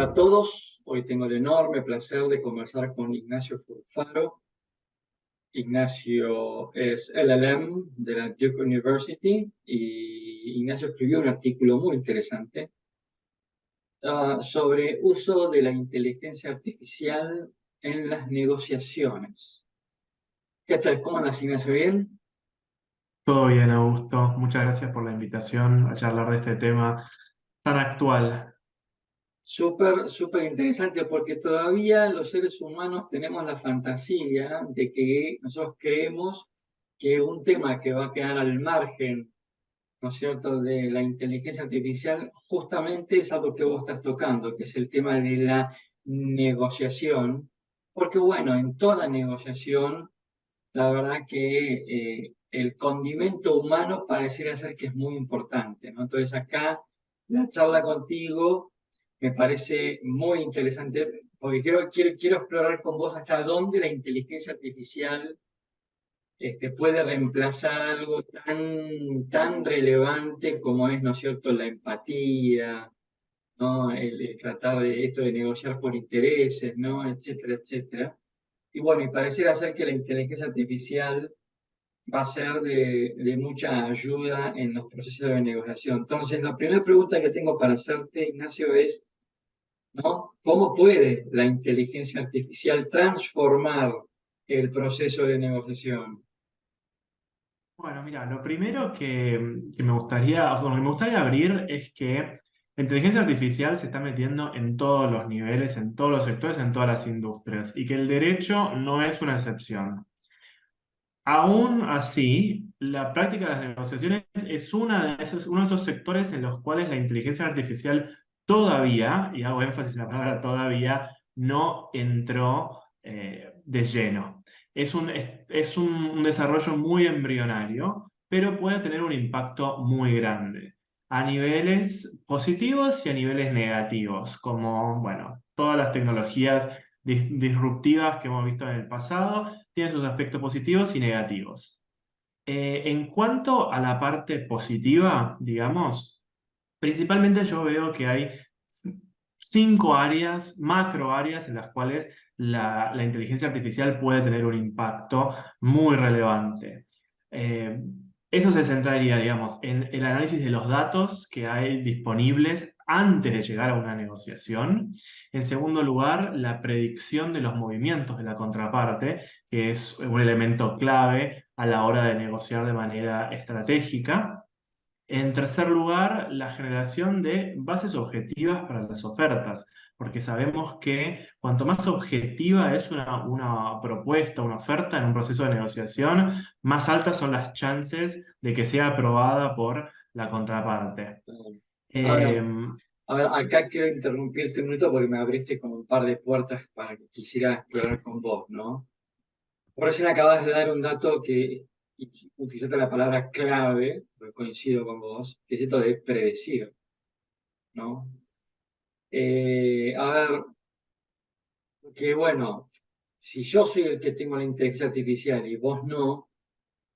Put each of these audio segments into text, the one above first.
Hola a todos, hoy tengo el enorme placer de conversar con Ignacio Furfaro. Ignacio es LLM de la Duke University y Ignacio escribió un artículo muy interesante sobre uso de la inteligencia artificial en las negociaciones. ¿Qué tal? ¿Cómo andas, Ignacio? ¿Bien? Todo bien, Augusto. Muchas gracias por la invitación a charlar de este tema tan actual. Súper, súper interesante porque todavía los seres humanos tenemos la fantasía de que nosotros creemos que un tema que va a quedar al margen, ¿no es cierto?, de la inteligencia artificial, justamente es algo que vos estás tocando, que es el tema de la negociación. Porque bueno, en toda negociación, la verdad que el condimento humano pareciera ser que es muy importante, ¿no? Entonces acá la charla contigo me parece muy interesante porque quiero explorar con vos hasta dónde la inteligencia artificial puede reemplazar algo tan relevante como es, ¿no es cierto?, la empatía, ¿no? El tratar de esto de negociar por intereses, ¿no? Etcétera, etcétera. Y bueno, y pareciera ser que la inteligencia artificial va a ser de mucha ayuda en los procesos de negociación. Entonces, la primera pregunta que tengo para hacerte, Ignacio, es, ¿no? ¿Cómo puede la inteligencia artificial transformar el proceso de negociación? Bueno, mira, lo primero que me gustaría, o sea, lo que me gustaría abrir es que la inteligencia artificial se está metiendo en todos los niveles, en todos los sectores, en todas las industrias, y que el derecho no es una excepción. Aún así, la práctica de las negociaciones es uno de esos sectores en los cuales la inteligencia artificial todavía, y hago énfasis en la palabra todavía, no entró de lleno. Es un desarrollo muy embrionario, pero puede tener un impacto muy grande a niveles positivos y a niveles negativos, como, bueno, todas las tecnologías disruptivas que hemos visto en el pasado tiene sus aspectos positivos y negativos. En cuanto a la parte positiva, digamos, principalmente yo veo que hay 5 áreas, macro áreas en las cuales la inteligencia artificial puede tener un impacto muy relevante. Eh, Eso se centraría, digamos, en el análisis de los datos que hay disponibles antes de llegar a una negociación. En segundo lugar, la predicción de los movimientos de la contraparte, que es un elemento clave a la hora de negociar de manera estratégica. En tercer lugar, la generación de bases objetivas para las ofertas, porque sabemos que cuanto más objetiva es una propuesta, una oferta en un proceso de negociación, más altas son las chances de que sea aprobada por la contraparte. Ahora, Eh, a ver, acá quiero interrumpirte un minuto porque me abriste como un par de puertas para que quisiera explorar con vos, ¿no? Por recién acabas de dar un dato que y utilizaste la palabra clave, porque coincido con vos, que es esto de predecir, ¿no? A ver, que bueno, si yo soy el que tengo la inteligencia artificial y vos no,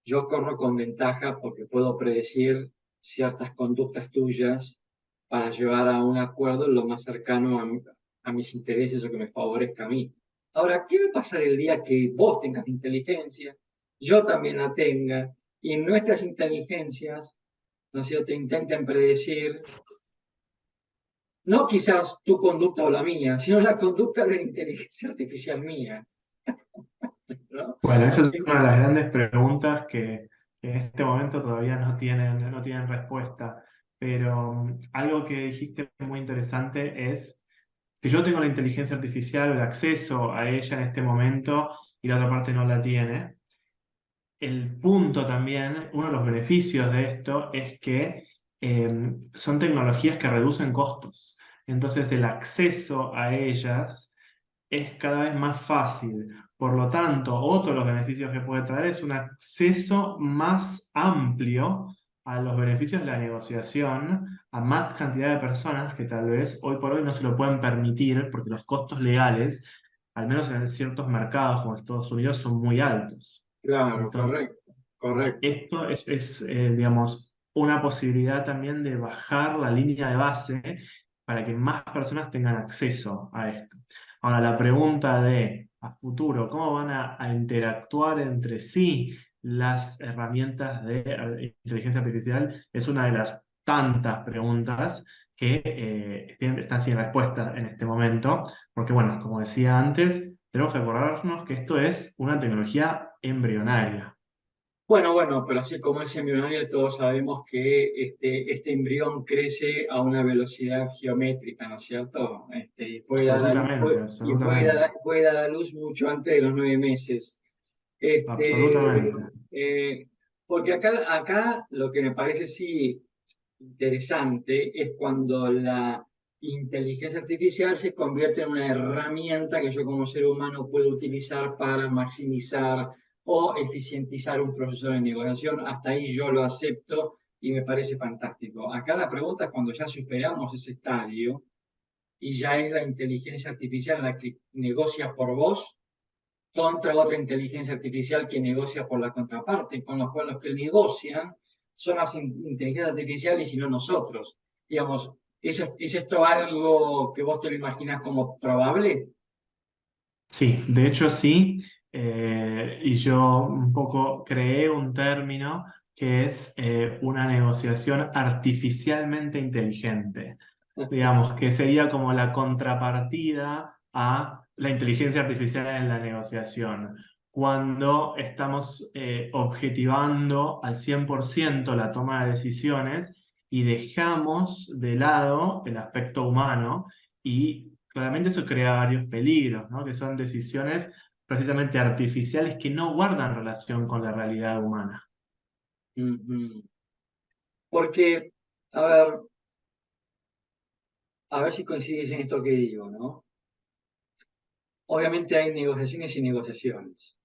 yo corro con ventaja porque puedo predecir ciertas conductas tuyas para llevar a un acuerdo lo más cercano a mis intereses o que me favorezca a mí. Ahora, ¿qué va a pasar el día que vos tengas inteligencia, yo también la tenga, y nuestras inteligencias, ¿no es cierto?, intenten predecir, no quizás tu conducta o la mía, sino la conducta de la inteligencia artificial mía, ¿no? bueno, esa es una de las grandes preguntas que en este momento todavía no tienen respuesta, pero algo que dijiste muy interesante es: si yo tengo la inteligencia artificial, el acceso a ella en este momento y la otra parte no la tiene, el punto también, uno de los beneficios de esto es que son tecnologías que reducen costos. Entonces el acceso a ellas es cada vez más fácil. Por lo tanto, otro de los beneficios que puede traer es un acceso más amplio a los beneficios de la negociación, a más cantidad de personas que tal vez hoy por hoy no se lo pueden permitir porque los costos legales, al menos en ciertos mercados como Estados Unidos, son muy altos. Claro, Entonces, correcto, correcto. esto es, digamos, una posibilidad también de bajar la línea de base para que más personas tengan acceso a esto. Ahora, la pregunta de a futuro, ¿cómo van a interactuar entre sí las herramientas de inteligencia artificial? Es una de las tantas preguntas que están sin respuesta en este momento, porque bueno, como decía antes, tenemos que acordarnos que esto es una tecnología embrionaria. Bueno, pero así como es embrionario, todos sabemos que este embrión crece a una velocidad geométrica, ¿no es cierto? Y puede dar a luz, Absolutamente, absolutamente, puede dar a luz mucho antes de los 9 meses. Este, absolutamente. porque acá lo que me parece sí interesante es cuando la inteligencia artificial se convierte en una herramienta que yo como ser humano puedo utilizar para maximizar o eficientizar un proceso de negociación. Hasta ahí yo lo acepto y me parece fantástico. Acá la pregunta es cuando ya superamos ese estadio y ya es la inteligencia artificial la que negocia por vos contra otra inteligencia artificial que negocia por la contraparte, con los cuales los que negocian son las inteligencias artificiales y no nosotros. Digamos, ¿es esto algo que vos te lo imaginás como probable? Sí, de hecho sí, y yo un poco creé un término que es una negociación artificialmente inteligente, digamos, que sería como la contrapartida a la inteligencia artificial en la negociación. Cuando estamos objetivando al 100% la toma de decisiones y dejamos de lado el aspecto humano y claramente eso crea varios peligros, ¿no? Que son decisiones precisamente artificiales que no guardan relación con la realidad humana. Ujú. Porque, a a ver si coincides en esto que digo, ¿no? Obviamente hay negociaciones y negociaciones.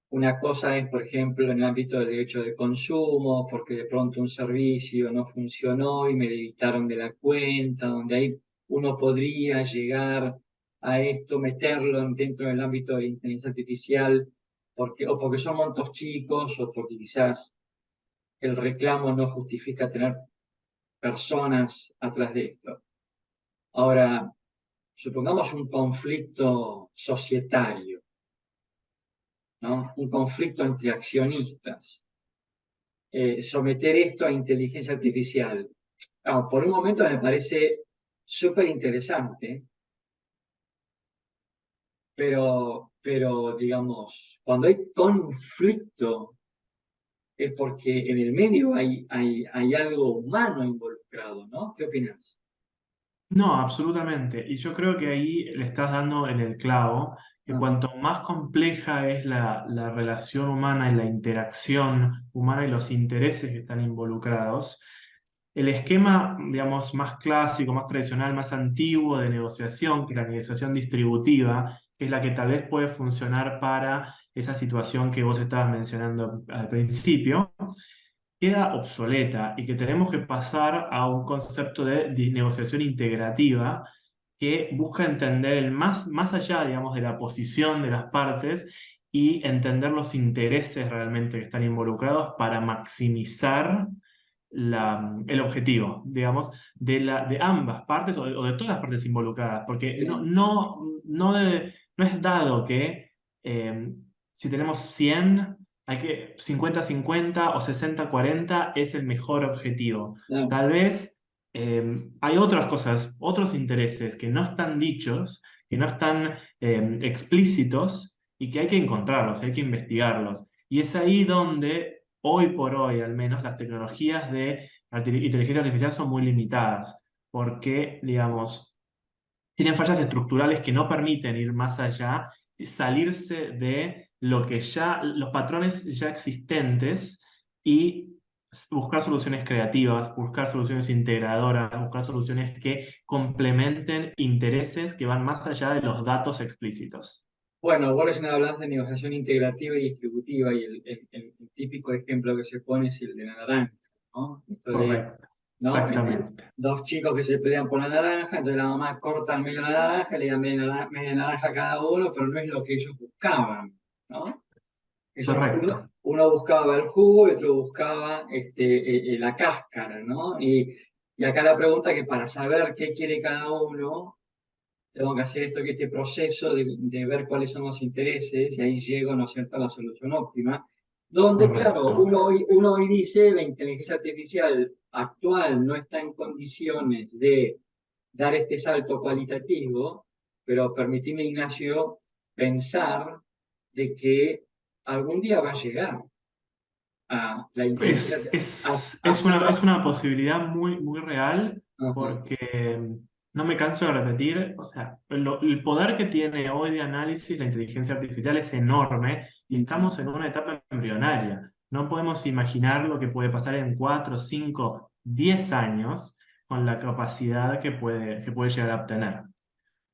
Una cosa es, por ejemplo, en el ámbito del derecho de consumo, porque de pronto un servicio no funcionó y me debitaron de la cuenta, donde ahí uno podría llegar a esto, meterlo dentro del ámbito de la inteligencia artificial, o porque son montos chicos, o porque quizás el reclamo no justifica tener personas atrás de esto. Ahora, supongamos un conflicto societario, ¿no? Un conflicto entre accionistas, someter esto a inteligencia artificial. Por un momento me parece súper interesante, pero digamos, cuando hay conflicto es porque en el medio hay algo humano involucrado, ¿no? ¿Qué opinas? No, absolutamente. Y yo creo que ahí le estás dando en el clavo, que Ah, cuanto más compleja es la relación humana y la interacción humana y los intereses que están involucrados, el esquema, digamos, más clásico, más tradicional, más antiguo de negociación, que es la negociación distributiva, que es la que tal vez puede funcionar para esa situación que vos estabas mencionando al principio, queda obsoleta y que tenemos que pasar a un concepto de negociación integrativa que busca entender más allá, digamos, de la posición de las partes y entender los intereses realmente que están involucrados para maximizar el objetivo, digamos, de ambas partes o de todas las partes involucradas, porque sí, no es dado que eh, si tenemos 100 hay que 50-50 o 60-40 es el mejor objetivo. no, Tal vez hay otras cosas, otros intereses que no están dichos, que no están explícitos y que hay que encontrarlos, hay que investigarlos. Y es ahí donde, hoy por hoy al menos, las tecnologías de inteligencia artificial son muy limitadas, porque, digamos, tienen fallas estructurales que no permiten ir más allá, salirse de lo que ya, los patrones ya existentes y buscar soluciones creativas, buscar soluciones integradoras, buscar soluciones que complementen intereses que van más allá de los datos explícitos. bueno, vos recién hablas de negociación integrativa y distributiva y el típico ejemplo que se pone es el de la naranja, ¿no? Esto de, Correcto, ¿no? exactamente. Dos chicos que se pelean por la naranja, entonces la mamá corta el medio de la naranja, le da media naranja a cada uno, pero no es lo que ellos buscaban, ¿no? Correcto. Uno buscaba el jugo y otro buscaba la cáscara, ¿no? Y acá la pregunta que para saber qué quiere cada uno, tengo que hacer este proceso de ver cuáles son los intereses y ahí llego, ¿no es cierto?, a la solución óptima. Donde, claro, Correcto. uno hoy dice la inteligencia artificial actual no está en condiciones de dar este salto cualitativo, pero permitime, Ignacio, pensar de que algún día va a llegar a la inteligencia, a ser... Es una posibilidad muy, muy real Ajá, porque no me canso de repetir, o sea, el poder que tiene hoy de análisis la inteligencia artificial es enorme y ujú, estamos en una etapa embrionaria. No podemos imaginar lo que puede pasar en 4, 5, 10 años con la capacidad que puede llegar a obtener.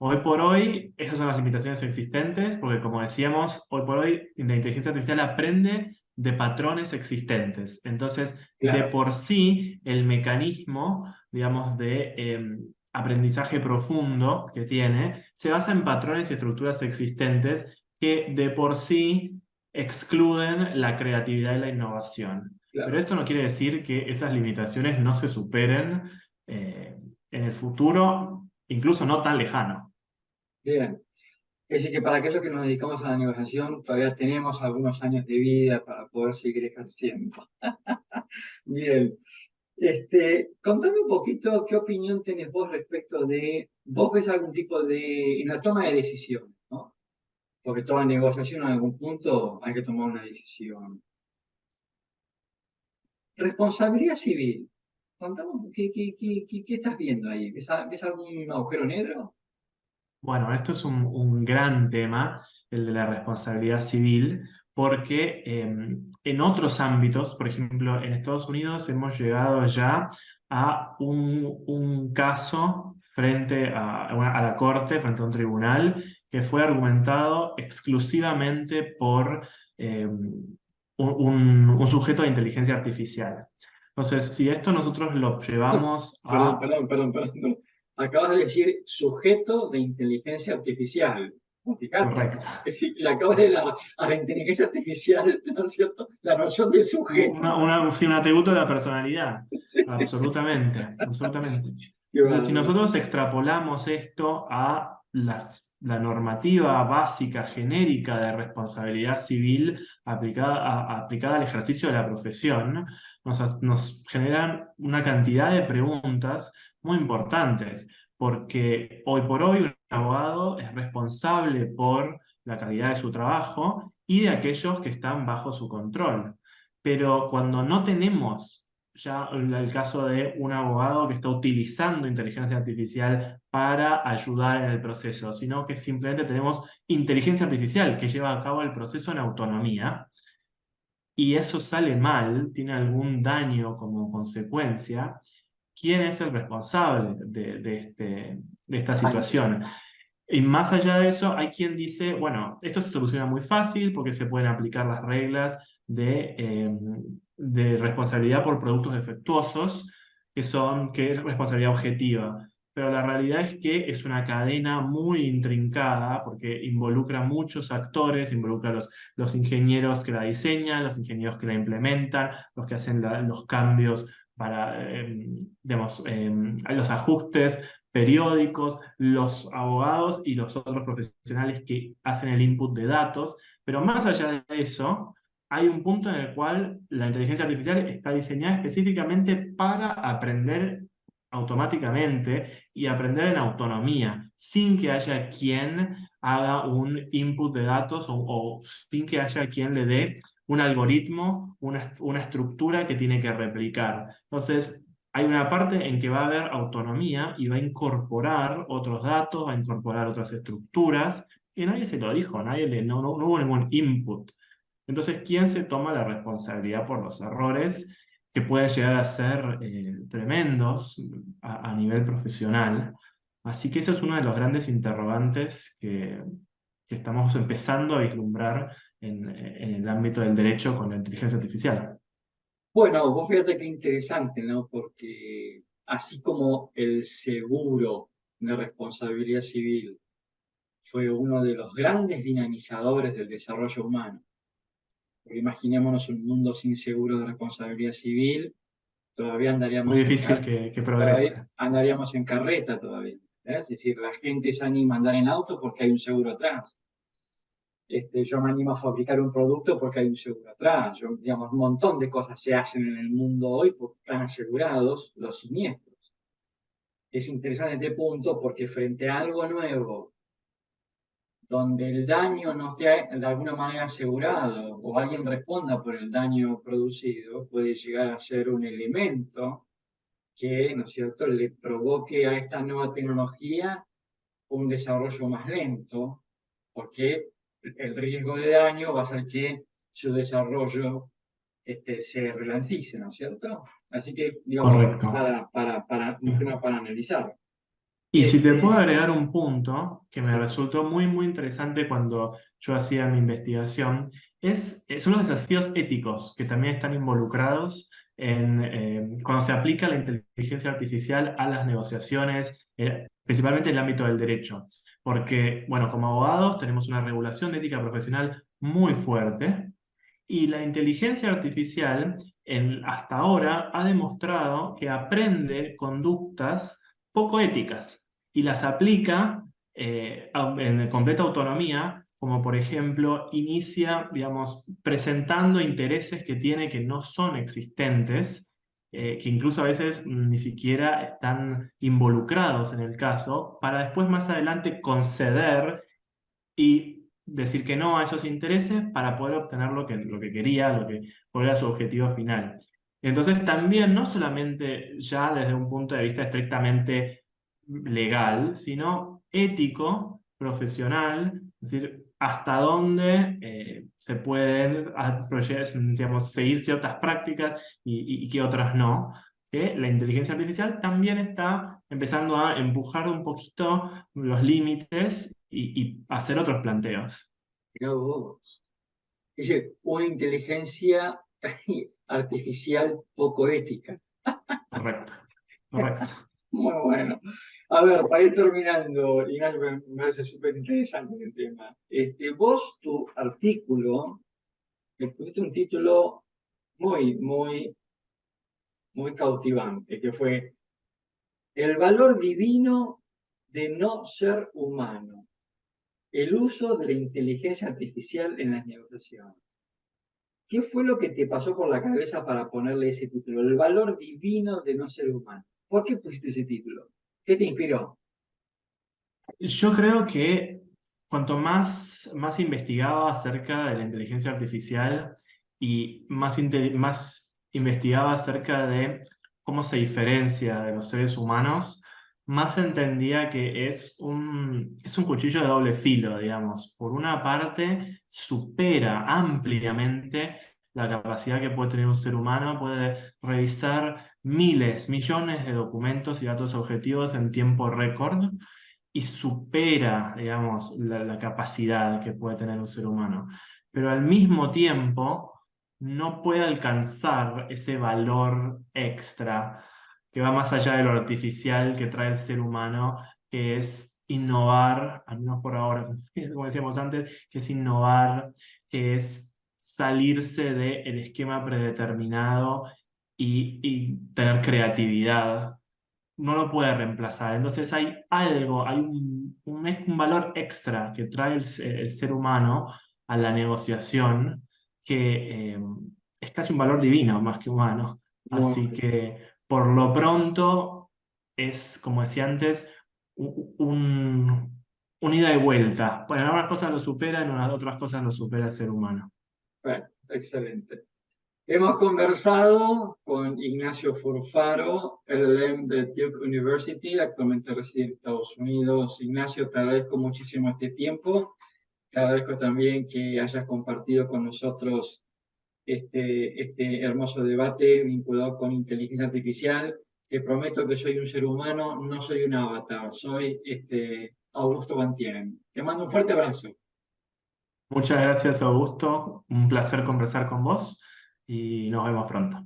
Hoy por hoy, esas son las limitaciones existentes, porque como decíamos, hoy por hoy la inteligencia artificial aprende de patrones existentes. Entonces, de claro, por sí, el mecanismo, digamos, de aprendizaje profundo que tiene, se basa en patrones y estructuras existentes que de por sí excluden la creatividad y la innovación. Pero claro. esto no quiere decir que esas limitaciones no se superen eh, en el futuro, incluso no tan lejano. Bien. Es decir, que para aquellos que nos dedicamos a la negociación, todavía tenemos algunos años de vida para poder seguir ejerciendo. Bien. Contame un poquito qué opinión tenés vos respecto de, vos ves algún tipo de, en la toma de decisiones, ¿no? Porque toda negociación en algún punto hay que tomar una decisión. Responsabilidad civil. Contame, ¿qué estás viendo ahí? ¿Ves algún agujero negro? Bueno, esto es un gran tema, el de la responsabilidad civil, porque en otros ámbitos, por ejemplo, en Estados Unidos hemos llegado ya a un caso frente a la corte, frente a un tribunal, que fue argumentado exclusivamente por un sujeto de inteligencia artificial. Entonces, si esto nosotros lo llevamos Perdón, a... perdón, perdón, perdón, perdón. Acabas de decir sujeto de inteligencia artificial. Fíjate, Correcto. es decir, le acabas de dar a la inteligencia artificial, ¿no es cierto?, la noción de sujeto. Sí, un atributo de la personalidad, Sí. absolutamente, absolutamente. Qué Entonces, si bárbaro. nosotros extrapolamos esto a la normativa básica, genérica de responsabilidad civil aplicada al ejercicio de la profesión, nos generan una cantidad de preguntas muy importantes, porque hoy por hoy un abogado es responsable por la calidad de su trabajo y de aquellos que están bajo su control. Pero cuando no tenemos ya el caso de un abogado que está utilizando inteligencia artificial para ayudar en el proceso, sino que simplemente tenemos inteligencia artificial que lleva a cabo el proceso en autonomía y eso sale mal, tiene algún daño como consecuencia. ¿Quién es el responsable de esta situación? Y más allá de eso, hay quien dice, bueno, esto se soluciona muy fácil porque se pueden aplicar las reglas de responsabilidad por productos defectuosos, que es responsabilidad objetiva. Pero la realidad es que es una cadena muy intrincada porque involucra muchos actores, involucra los ingenieros que la diseñan, los ingenieros que la implementan, los que hacen los cambios para, digamos, los ajustes periódicos, los abogados y los otros profesionales que hacen el input de datos, pero más allá de eso, hay un punto en el cual la inteligencia artificial está diseñada específicamente para aprender automáticamente y aprender en autonomía, sin que haya quien haga un input de datos o sin que haya quien le dé un algoritmo, una estructura que tiene que replicar. Entonces, hay una parte en que va a haber autonomía y va a incorporar otros datos, va a incorporar otras estructuras, y nadie se lo dijo, no hubo ningún input. Entonces, ¿quién se toma la responsabilidad por los errores que pueden llegar a ser tremendos a nivel profesional? Así que eso es uno de los grandes interrogantes que estamos empezando a vislumbrar en el ámbito del derecho con la inteligencia artificial. Bueno, vos fíjate qué interesante, ¿no? Porque así como el seguro de responsabilidad civil fue uno de los grandes dinamizadores del desarrollo humano, porque imaginémonos un mundo sin seguro de responsabilidad civil, todavía Muy difícil que todavía progrese. andaríamos en carreta todavía. Es decir, la gente se anima a andar en auto porque hay un seguro atrás. Yo me animo a fabricar un producto porque hay un seguro atrás. Digamos, un montón de cosas se hacen en el mundo hoy porque están asegurados los siniestros. Es interesante este punto porque frente a algo nuevo, donde el daño no esté de alguna manera asegurado o alguien responda por el daño producido, puede llegar a ser un elemento que, ¿no es cierto?, le provoque a esta nueva tecnología un desarrollo más lento, porque el riesgo de daño va a hacer que su desarrollo se ralentice, ¿no es cierto? Así que, digamos, Correcto. un tema para analizar. Y si te puedo Este, agregar un punto que me resultó muy, muy interesante cuando yo hacía mi investigación, son los desafíos éticos que también están involucrados cuando se aplica la inteligencia artificial a las negociaciones, principalmente en el ámbito del derecho. Porque, bueno, como abogados tenemos una regulación de ética profesional muy fuerte y la inteligencia artificial hasta ahora ha demostrado que aprende conductas poco éticas y las aplica en completa autonomía, como por ejemplo inicia, digamos, presentando intereses que tiene que no son existentes, que incluso a veces ni siquiera están involucrados en el caso, para después más adelante conceder y decir que no a esos intereses para poder obtener lo que quería, cuál era su objetivo final. Entonces también, no solamente ya desde un punto de vista estrictamente legal, sino ético, profesional, es decir, hasta dónde se pueden digamos, seguir ciertas prácticas y qué otras no, que la inteligencia artificial también está empezando a empujar un poquito los límites y hacer otros planteos. mirá vos. Dice, una inteligencia artificial poco ética. Correcto, correcto. Muy bueno. A ver, para ir terminando, Ignacio, me parece súper interesante el tema. Vos, tu artículo, le pusiste un título muy, muy, muy cautivante, que fue El valor divino de no ser humano, el uso de la inteligencia artificial en las negociaciones. ¿Qué fue lo que te pasó por la cabeza para ponerle ese título? El valor divino de no ser humano. ¿Por qué pusiste ese título? ¿Qué te inspiró? Yo creo que cuanto más investigaba acerca de la inteligencia artificial y más investigaba acerca de cómo se diferencia de los seres humanos, más entendía que es un cuchillo de doble filo, digamos. Por una parte, supera ampliamente la capacidad que puede tener un ser humano, puede revisar miles, millones de documentos y datos objetivos en tiempo récord y supera, digamos, la capacidad que puede tener un ser humano. Pero al mismo tiempo no puede alcanzar ese valor extra que va más allá de lo artificial que trae el ser humano, que es innovar, al menos por ahora, como decíamos antes, que es innovar, que es salirse del esquema predeterminado y tener creatividad no lo puede reemplazar. Entonces hay algo, hay un valor extra que trae el ser humano a la negociación que es casi un valor divino más que humano. Así Muy, que por lo pronto es, como decía antes, un ida y vuelta. Bueno, en algunas cosas lo supera, en otras cosas lo supera el ser humano. bueno, excelente. Hemos conversado con Ignacio Furfaro, LLM de Duke University, actualmente reside en Estados Unidos. Ignacio, te agradezco muchísimo este tiempo. Te agradezco también que hayas compartido con nosotros este hermoso debate vinculado con inteligencia artificial. Te prometo que soy un ser humano, no soy un avatar, soy Augusto Bantieren. Te mando un fuerte abrazo. Muchas gracias, Augusto. Un placer conversar con vos y nos vemos pronto.